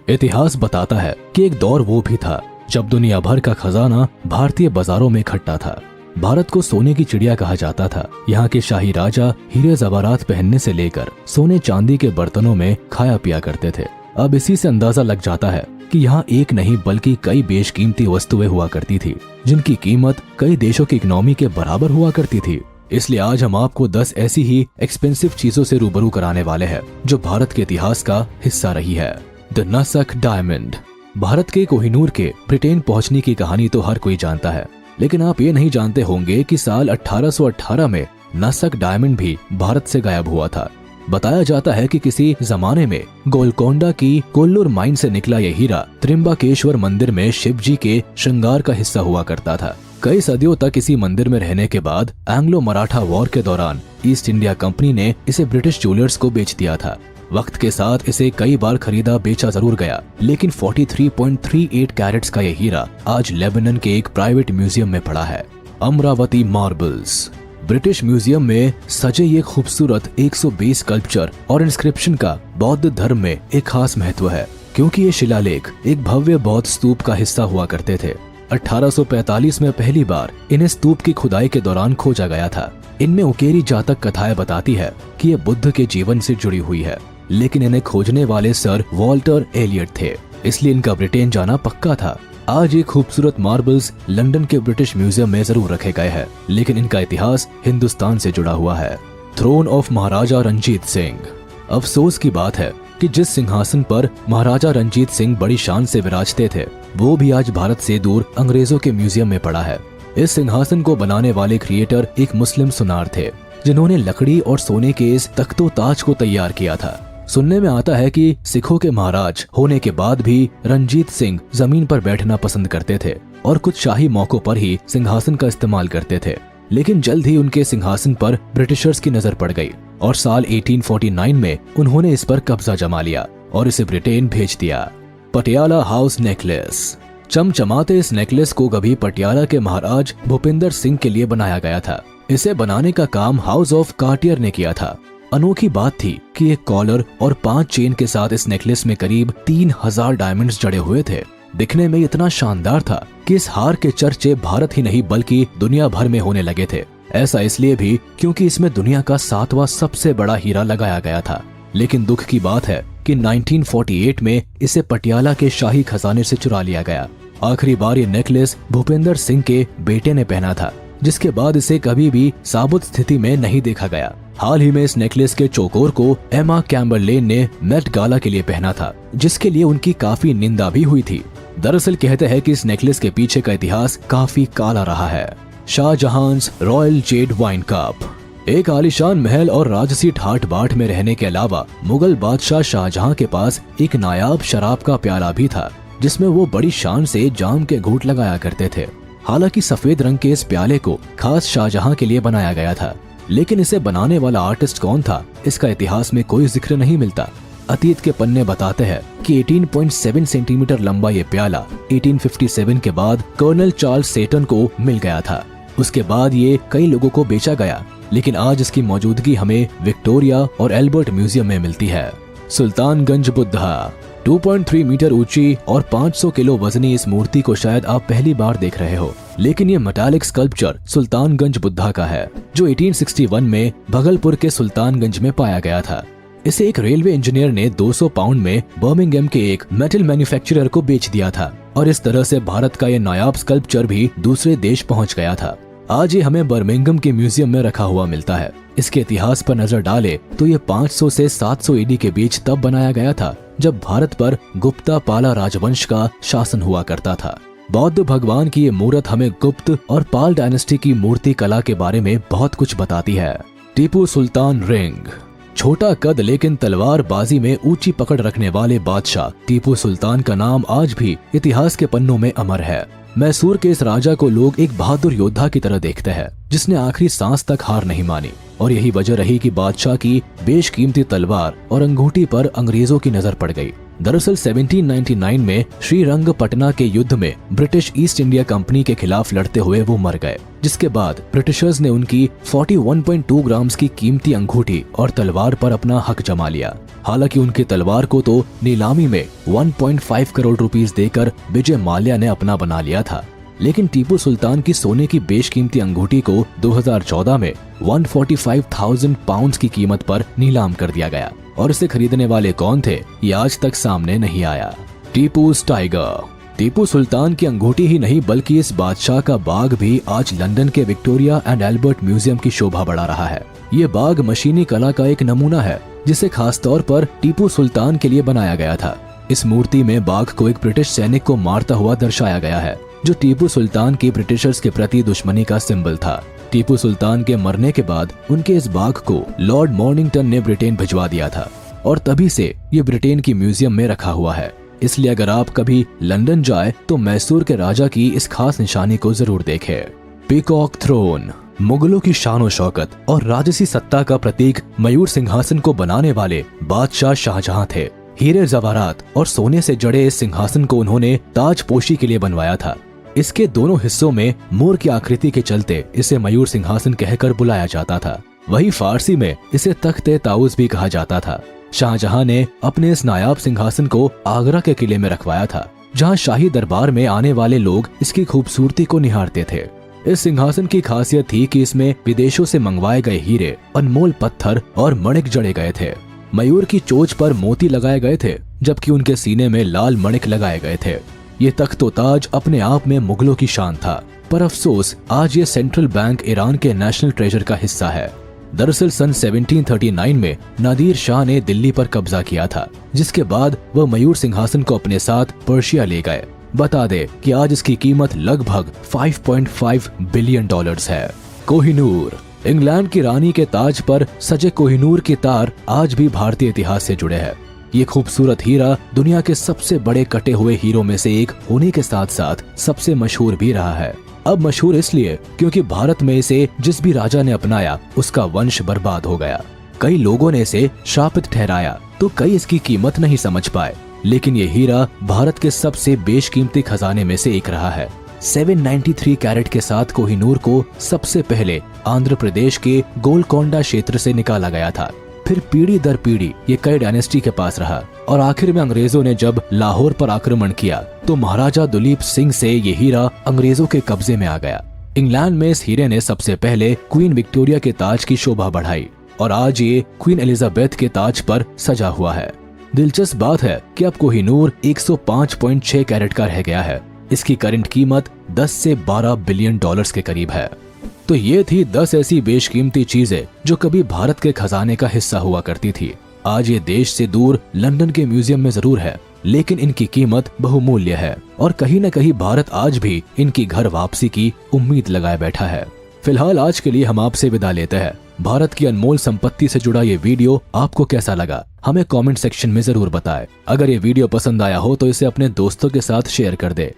इतिहास बताता है कि एक दौर वो भी था जब दुनिया भर का खजाना भारतीय बाजारों में इकट्ठा था। भारत को सोने की चिड़िया कहा जाता था। यहाँ के शाही राजा हीरे जवाहरात पहनने से लेकर सोने चांदी के बर्तनों में खाया पिया करते थे। अब इसी से अंदाजा लग जाता है कि यहाँ एक नहीं बल्कि कई बेशकीमती वस्तुएं हुआ करती थी, जिनकी कीमत कई देशों की इकोनॉमी के बराबर हुआ करती थी। इसलिए आज हम आपको 10 ऐसी ही एक्सपेंसिव चीजों से रूबरू कराने वाले हैं जो भारत के इतिहास का हिस्सा रही है। The नसक diamond. भारत के कोहिनूर के ब्रिटेन पहुंचने की कहानी तो हर कोई जानता है, लेकिन आप ये नहीं जानते होंगे कि साल 1818 में नसक डायमंड भी भारत से गायब हुआ था। बताया जाता है कि किसी जमाने में गोलकोंडा की कोल्लूर माइन से निकला यह हीरा त्रिम्बकेश्वर मंदिर में शिव जी के श्रृंगार का हिस्सा हुआ करता था। कई सदियों तक इसी मंदिर में रहने के बाद एंग्लो मराठा वॉर के दौरान ईस्ट इंडिया कंपनी ने इसे ब्रिटिश ज्वेलर्स को बेच दिया था। वक्त के साथ इसे कई बार खरीदा बेचा जरूर गया, लेकिन 43.38 कैरेट्स का यह हीरा आज लेबनान के एक प्राइवेट म्यूजियम में पड़ा है। अमरावती मार्बल्स। ब्रिटिश म्यूजियम में सजे ये खूबसूरत 120 स्कल्पचर और इंस्क्रिप्शन का बौद्ध धर्म में एक खास महत्व है, क्योंकि ये शिलालेख एक भव्य बौद्ध स्तूप का हिस्सा हुआ करते थे। 1845 में पहली बार इन्हें स्तूप की खुदाई के दौरान खोजा गया था। इनमें उकेरी जातक कथाएं बताती है कि ये बुद्ध के जीवन से जुड़ी हुई है, लेकिन इन्हें खोजने वाले सर वॉल्टर एलियट थे, इसलिए इनका ब्रिटेन जाना पक्का था। आज ये खूबसूरत मार्बल्स लंदन के ब्रिटिश म्यूजियम में जरूर रखे गए हैं, लेकिन इनका इतिहास हिंदुस्तान से जुड़ा हुआ है। थ्रोन ऑफ महाराजा रंजीत सिंह। अफसोस की बात है कि जिस सिंहासन पर महाराजा रंजीत सिंह बड़ी शान से विराजते थे, वो भी आज भारत से दूर अंग्रेजों के म्यूजियम में पड़ा है। इस सिंहासन को बनाने वाले क्रिएटर एक मुस्लिम सुनार थे, जिन्होंने लकड़ी और सोने के इस तख्तो ताज को तैयार किया था। सुनने में आता है कि सिखों के महाराज होने के बाद भी रंजीत सिंह जमीन पर बैठना पसंद करते थे और कुछ शाही मौकों पर ही सिंहासन का इस्तेमाल करते थे। लेकिन जल्द ही उनके सिंहासन पर ब्रिटिशर्स की नजर पड़ गई और साल 1849 में उन्होंने इस पर कब्जा जमा लिया और इसे ब्रिटेन भेज दिया। Patiala house necklace. चमचमाते इस नेकलेस को कभी पटियाला के महाराज भूपिंदर सिंह के लिए बनाया गया था। इसे बनाने का काम हाउस ऑफ कार्टियर ने किया था। अनोखी बात थी कि एक कॉलर और 5 चेन के साथ इस नेकलेस में करीब 3000 डायमंड्स जड़े हुए थे। दिखने में इतना शानदार था कि इस हार के चर्चे भारत ही नहीं बल्कि दुनिया भर में होने लगे थे। ऐसा इसलिए भी क्योंकि इसमें दुनिया का 7वां सबसे बड़ा हीरा लगाया गया था। लेकिन दुख की बात है कि 1948 में इसे पटियाला के शाही खजाने से चुरा लिया गया। आखिरी बार ये नेकलेस भूपेंद्र सिंह के बेटे ने पहना था, जिसके बाद इसे कभी भी साबुत स्थिति में नहीं देखा गया। हाल ही में इस नेकलेस के चौकोर को एमा कैम्बरलेन ने मेट गाला के लिए पहना था, जिसके लिए उनकी काफी निंदा भी हुई थी। दरअसल कहते हैं कि इस नेकलेस के पीछे का इतिहास काफी काला रहा है। Shahjahan royal jade wine cup. एक आलीशान महल और राजसी ठाट बाट में रहने के अलावा मुगल बादशाह शाहजहां के पास एक नायाब शराब का प्याला भी था, जिसमें वो बड़ी शान से जाम के घूंट लगाया करते थे। हालांकि सफेद रंग के इस प्याले को खास शाहजहां के लिए बनाया गया था, लेकिन इसे बनाने वाला आर्टिस्ट कौन था, इसका इतिहास में कोई जिक्र नहीं मिलता। अतीत के पन्ने बताते हैं कि 18.7 सेंटीमीटर लंबा ये प्याला 1857 के बाद कर्नल चार्ल्स सेटन को मिल गया था। उसके बाद ये कई लोगों को बेचा गया, लेकिन आज इसकी मौजूदगी हमें विक्टोरिया और एल्बर्ट म्यूजियम में मिलती है। सुल्तानगंज बुद्धा। 2.3 मीटर ऊंची और 500 किलो वजनी इस मूर्ति को शायद आप पहली बार देख रहे हो, लेकिन ये मेटालिक स्कल्पचर सुल्तानगंज बुद्धा का है, जो 1861 में भगलपुर के सुल्तानगंज में पाया गया था। इसे एक रेलवे इंजीनियर ने 200 पाउंड में बर्मिंघम के एक मेटल मैन्युफैक्चरर को बेच दिया था और इस तरह से भारत का ये नायाब स्कल्पचर भी दूसरे देश पहुंच गया था। आज ये हमें बर्मिंघम के म्यूजियम में रखा हुआ मिलता है। इसके इतिहास पर नजर डाले तो ये 500 से 700 ईडी के बीच तब बनाया गया था, जब भारत पर गुप्ता पाला राजवंश का शासन हुआ करता था। बौद्ध भगवान की ये मूर्त हमें गुप्त और पाल डायनेस्टी की मूर्ति कला के बारे में बहुत कुछ बताती है। टीपू सुल्तान रिंग। छोटा कद लेकिन तलवार बाजी में ऊंची पकड़ रखने वाले बादशाह टीपू सुल्तान का नाम आज भी इतिहास के पन्नों में अमर है। मैसूर के इस राजा को लोग एक बहादुर योद्धा की तरह देखते हैं, जिसने आखिरी सांस तक हार नहीं मानी, और यही वजह रही कि बादशाह की बेशकीमती तलवार और अंगूठी पर अंग्रेजों की नजर पड़ गई। दरअसल 1799 में श्रीरंगपटना के युद्ध में ब्रिटिश ईस्ट इंडिया कंपनी के खिलाफ लड़ते हुए वो मर गए, जिसके बाद ब्रिटिशर्स ने उनकी 41.2 ग्राम्स की कीमती अंगूठी और तलवार पर अपना हक जमा लिया। हालांकि उनकी तलवार को तो नीलामी में 1.5 करोड़ रुपीस देकर विजय माल्या ने अपना बना लिया था, लेकिन टीपू सुल्तान की सोने की बेशकीमती अंगूठी को 2014 में 145,000 पाउंड की कीमत पर नीलाम कर दिया गया और इसे खरीदने वाले कौन थे ये आज तक सामने नहीं आया। टीपू's टाइगर। टीपू सुल्तान की अंगूठी ही नहीं बल्कि इस बादशाह का बाग भी आज लंदन के विक्टोरिया एंड एल्बर्ट म्यूजियम की शोभा बढ़ा रहा है। ये बाग मशीनी कला का एक नमूना है जिसे खास तौर पर टीपू सुल्तान के लिए बनाया गया था। इस मूर्ति में बाघ को एक ब्रिटिश सैनिक को मारता हुआ दर्शाया गया है, जो टीपू सुल्तान की ब्रिटिशर्स के प्रति दुश्मनी का सिंबल था। टीपू सुल्तान के मरने के बाद उनके इस बाघ को लॉर्ड मॉर्निंगटन ने ब्रिटेन भिजवा दिया था और तभी से ये ब्रिटेन की म्यूजियम में रखा हुआ है। इसलिए अगर आप कभी लंदन जाए तो मैसूर के राजा की इस खास निशानी को जरूर देखें। Peacock throne. मुगलों की शान शौकत और राजसी सत्ता का प्रतीक मयूर सिंहासन को बनाने वाले बादशाह शाहजहां थे। हीरे जवाहरात और सोने से जड़े इस सिंहासन को उन्होंने ताजपोशी के लिए बनवाया था। इसके दोनों हिस्सों में मोर की आकृति के चलते इसे मयूर सिंहासन कहकर बुलाया जाता था। वहीं फारसी में इसे तख्ते ताउस भी कहा जाता था। शाहजहां ने अपने इस नायाब सिंहासन को आगरा के किले में रखवाया था, जहां शाही दरबार में आने वाले लोग इसकी खूबसूरती को निहारते थे। इस सिंहासन की खासियत थी कि इसमें विदेशों से मंगवाए गए हीरे, अनमोल पत्थर और मणिक जड़े गए थे। मयूर की चोंच पर मोती लगाए गए थे, जबकि उनके सीने में लाल मणिक लगाए गए थे। ये तख्तो ताज अपने आप में मुगलों की शान था, पर अफसोस आज ये सेंट्रल बैंक ईरान के नेशनल ट्रेजर का हिस्सा है। दरअसल सन 1739 में नादिर शाह ने दिल्ली पर कब्जा किया था, जिसके बाद वह मयूर सिंहासन को अपने साथ पर्शिया ले गए। बता दे कि आज इसकी कीमत लगभग 5.5 बिलियन डॉलर्स है। कोहिनूर। इंग्लैंड की रानी के ताज पर सजे कोहिनूर के तार आज भी भारतीय इतिहास से जुड़े हैं। ये खूबसूरत हीरा दुनिया के सबसे बड़े कटे हुए हीरों में से एक होने के साथ साथ सबसे मशहूर भी रहा है। अब मशहूर इसलिए क्योंकि भारत में इसे जिस भी राजा ने अपनाया उसका वंश बर्बाद हो गया। कई लोगों ने इसे शापित ठहराया तो कई इसकी कीमत नहीं समझ पाए, लेकिन ये हीरा भारत के सबसे बेशकीमती खजाने में से एक रहा है। 793 कैरेट के साथ कोहिनूर को सबसे पहले आंध्र प्रदेश के गोलकोंडा क्षेत्र से निकाला गया था। फिर पीढ़ी दर पीढ़ी ये कई डायनेस्टी के पास रहा और आखिर में अंग्रेजों ने जब लाहौर पर आक्रमण किया तो महाराजा दुलीप सिंह से ये हीरा अंग्रेजों के कब्जे में आ गया। इंग्लैंड में इस हीरे ने सबसे पहले क्वीन विक्टोरिया के ताज की शोभा बढ़ाई और आज ये क्वीन एलिजाबेथ के ताज पर सजा हुआ है। दिलचस्प बात है कि अब कोहिनूर 105.6 कैरेट का रह गया है। इसकी करंट कीमत 10 से 12 बिलियन डॉलर्स के करीब है। तो ये थी 10 ऐसी बेशकीमती चीजें जो कभी भारत के खजाने का हिस्सा हुआ करती थी। आज ये देश से दूर लंदन के म्यूजियम में जरूर है, लेकिन इनकी कीमत बहुमूल्य है और कहीं न कहीं भारत आज भी इनकी घर वापसी की उम्मीद लगाए बैठा है। फिलहाल आज के लिए हम आपसे विदा लेते हैं। भारत की अनमोल संपत्ति से जुड़ा ये वीडियो आपको कैसा लगा हमें कमेंट सेक्शन में जरूर बताएं। अगर ये वीडियो पसंद आया हो तो इसे अपने दोस्तों के साथ शेयर कर दे।